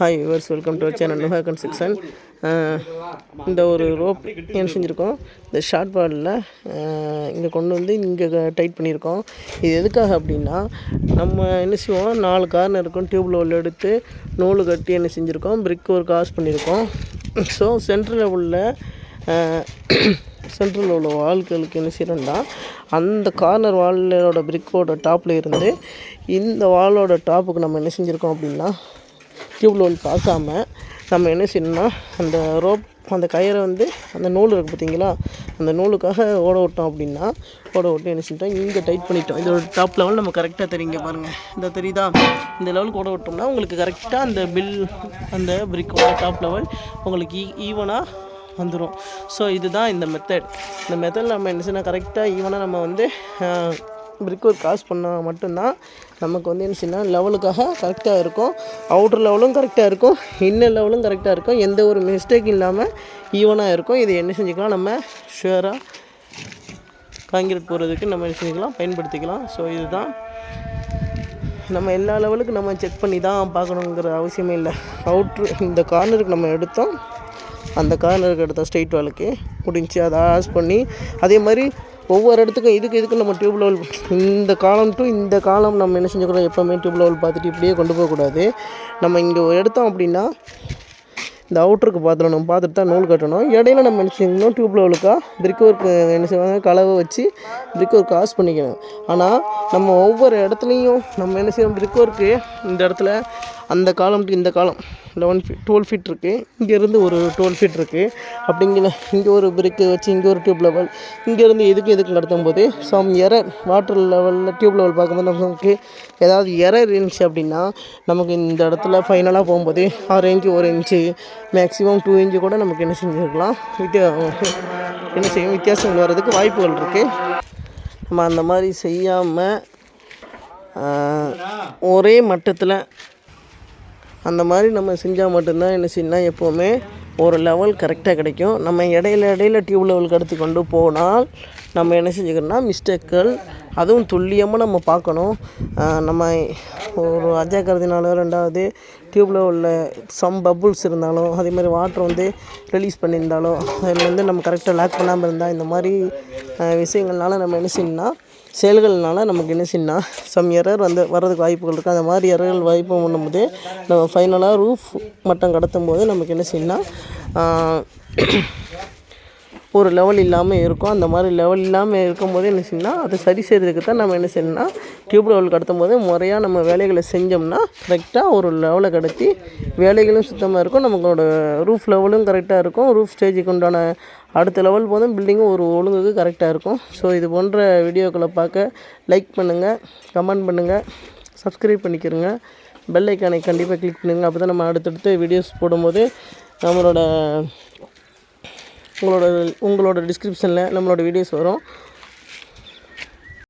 Hi viewers, welcome to our channel Nuha construction. இந்த ஒரு rope என்ன செஞ்சுருக்கோம், இந்த ஷார்ட் வாலில் இங்கே கொண்டு வந்து இங்கே டைட் பண்ணியிருக்கோம். இது எதுக்காக அப்படின்னா, நம்ம என்ன செய்வோம், 4 கார்னர் இருக்கும், டியூப் லெவல் எடுத்து நூல் கட்டி என்ன செஞ்சுருக்கோம், பிரிக் ஒரு காசு பண்ணியிருக்கோம். ஸோ சென்ட்ரலில் உள்ள வால்களுக்கு என்ன செய்யறோம்னா, அந்த கார்னர் வாலோட பிரிக்கோட டாப்பில் இருந்து இந்த வாலோட டாப்புக்கு நம்ம என்ன செஞ்சுருக்கோம் அப்படின்னா, டியூப் லெவல் பார்க்காம நம்ம என்ன செய்யணும்னா, அந்த ரோப் அந்த கயிறை வந்து அந்த நூல் இருக்குது பார்த்தீங்களா, அந்த நூலுக்காக ஓட விட்டோம் அப்படின்னா, ஓட விட்டு என்ன செஞ்சிட்டோம், இங்கே டைட் பண்ணிட்டோம். இதோட டாப் லெவல் நம்ம கரெக்டாக தெரியுங்க பாருங்கள், இந்த தெரியுதா, இந்த லெவலுக்கு ஓட விட்டோம்னா உங்களுக்கு கரெக்டாக அந்த பிரிக்கோட டாப் லெவல் உங்களுக்கு ஈவனாக வந்துடும். ஸோ இதுதான் இந்த மெத்தட் நம்ம என்ன செய்யணும், கரெக்டாக ஈவனாக நம்ம வந்து பிரிக் ஒர்க் காசு பண்ணால் மட்டும்தான் நமக்கு வந்து என்ன செய்யணும், லெவலுக்காக கரெக்டாக இருக்கும். அவுட்டர் லெவலும் கரெக்டாக இருக்கும், இன்னர் லெவலும் கரெக்டாக இருக்கும், எந்த ஒரு மிஸ்டேக் இல்லாமல் ஈவனாக இருக்கும். இதை என்ன செஞ்சுக்கலாம், நம்ம ஷுவராக காங்கிரீட் போடுறதுக்கு நம்ம என்ன செஞ்சுக்கலாம், பயன்படுத்திக்கலாம். ஸோ இதுதான் நம்ம எல்லா லெவலுக்கும் நம்ம செக் பண்ணி தான் பார்க்கணுங்கிற அவசியமே இல்லை. இந்த கார்னருக்கு நம்ம எடுத்தோம், அந்த கார்னருக்கு எடுத்த ஸ்ட்ரெயிட் வாலுக்கு முடிஞ்சு அதை ஆஸ் பண்ணி, அதே மாதிரி ஒவ்வொரு இடத்துக்கும் இதுக்கு நம்ம டியூப் லெவல் இந்த காலம் டு இந்த காலம் நம்ம என்ன செஞ்சுக்கிறோம், எப்போவுமே டியூப் லெவல் பார்த்துட்டு இப்படியே கொண்டு போகக்கூடாது. நம்ம இங்கே எடுத்தோம் அப்படின்னா இந்த அவுட்டருக்கு நம்ம பார்த்துட்டு தான் நூல் கட்டணும். இடையில நம்ம என்ன செய்யணும், டியூப் லெவலுக்காக பிரிக் ஒர்க் என்ன செய்வாங்க, கலவை வச்சு பிரிக் ஒர்க் காசு பண்ணிக்கணும். ஆனால் நம்ம ஒவ்வொரு இடத்துலையும் நம்ம என்ன செய்யணும், பிரிக் ஒர்க்கு இந்த இடத்துல அந்த காலம் டு இந்த காலம் 12 ஃபீட் இருக்குது, இங்கேருந்து ஒரு 12 ஃபீட் இருக்குது. அப்படிங்கிற இங்கே ஒரு பிரிக்கு வச்சு இங்கே ஒரு டியூப் லெவல், இங்கேருந்து இதுக்கு நடத்தும் போது சம் எரர் வாட்டர் லெவலில் டியூப் லெவல் பார்க்கும்போது நமக்கு ஏதாவது எரர் இருந்துச்சு அப்படின்னா, நமக்கு இந்த இடத்துல ஃபைனலாக போகும்போது 6 இன்ச்சு 1 இன்ச்சு மேக்ஸிமம் 2 இன்ச்சு கூட நமக்கு என்ன செஞ்சுருக்கலாம், வித்தியாசங்கள் வர்றதுக்கு வாய்ப்புகள் இருக்குது. நம்ம அந்த மாதிரி செய்யாமல் ஒரே மட்டத்தில் அந்த மாதிரி நம்ம செஞ்சால் மட்டும்தான் என்ன செய்யணும், எப்போவுமே ஒரு லெவல் கரெக்டாக கிடைக்கும். நம்ம இடையில டியூப் லெவல் கடத்தி கொண்டு போனால் நம்ம என்ன செஞ்சுக்கணும்னா, மிஸ்டேக்கள் அதுவும் துல்லியமாக நம்ம பார்க்கணும். நம்ம ஒரு அஜாக்கிரதைனாலும், ரெண்டாவது டியூப் லெவலில் சம் பபுள்ஸ் இருந்தாலும், அதே மாதிரி வாட்டர் வந்து ரிலீஸ் பண்ணியிருந்தாலும், அதில் வந்து நம்ம கரெக்டாக லாக் பண்ணாமல் இருந்தால், இந்த மாதிரி விஷயங்கள்னால நம்ம என்ன செய்யணும்னா, செயல்கள்னால நமக்கு என்ன செய்யணும்னா சம் எரர் வர்றதுக்கு வாய்ப்புகள் இருக்குது. அந்த மாதிரி எரர்கள் வாய்ப்பு பண்ணும்போது நம்ம ஃபைனலாக ரூஃப் மட்டம் கடத்தும் போது நமக்கு என்ன செய்யணும்னா, ஒரு லெவல் இல்லாமல் இருக்கும். அந்த மாதிரி லெவல் இல்லாமல் இருக்கும்போது என்ன செய்யணும்னா, அதை சரி செய்கிறதுக்கு தான் நம்ம என்ன செய்யணும்னா, டியூப் லெவல் கடத்தும் போது முறையாக நம்ம வேலைகளை செஞ்சோம்னா கரெக்டாக ஒரு லெவலை கடத்தி வேலைகளும் சுத்தமாக இருக்கும், நமக்கோட ரூஃப் லெவலும் கரெக்டாக இருக்கும், ரூஃப் ஸ்டேஜுக்கு உண்டான அடுத்த லெவல் போதும் பில்டிங்கும் ஒரு ஒழுங்குக்கு கரெக்டாக இருக்கும். ஸோ இது போன்ற வீடியோக்களை பார்க்க லைக் பண்ணுங்கள், கமெண்ட் பண்ணுங்கள், சப்ஸ்கிரைப் பண்ணிக்கிறங்க, பெல் ஐக்கானை கண்டிப்பாக கிளிக் பண்ணுங்கள். அப்போ தான் நம்ம அடுத்தடுத்து வீடியோஸ் போடும்போது உங்களோட டிஸ்கிரிப்ஷனில் நம்மளோட வீடியோஸ் வரும்.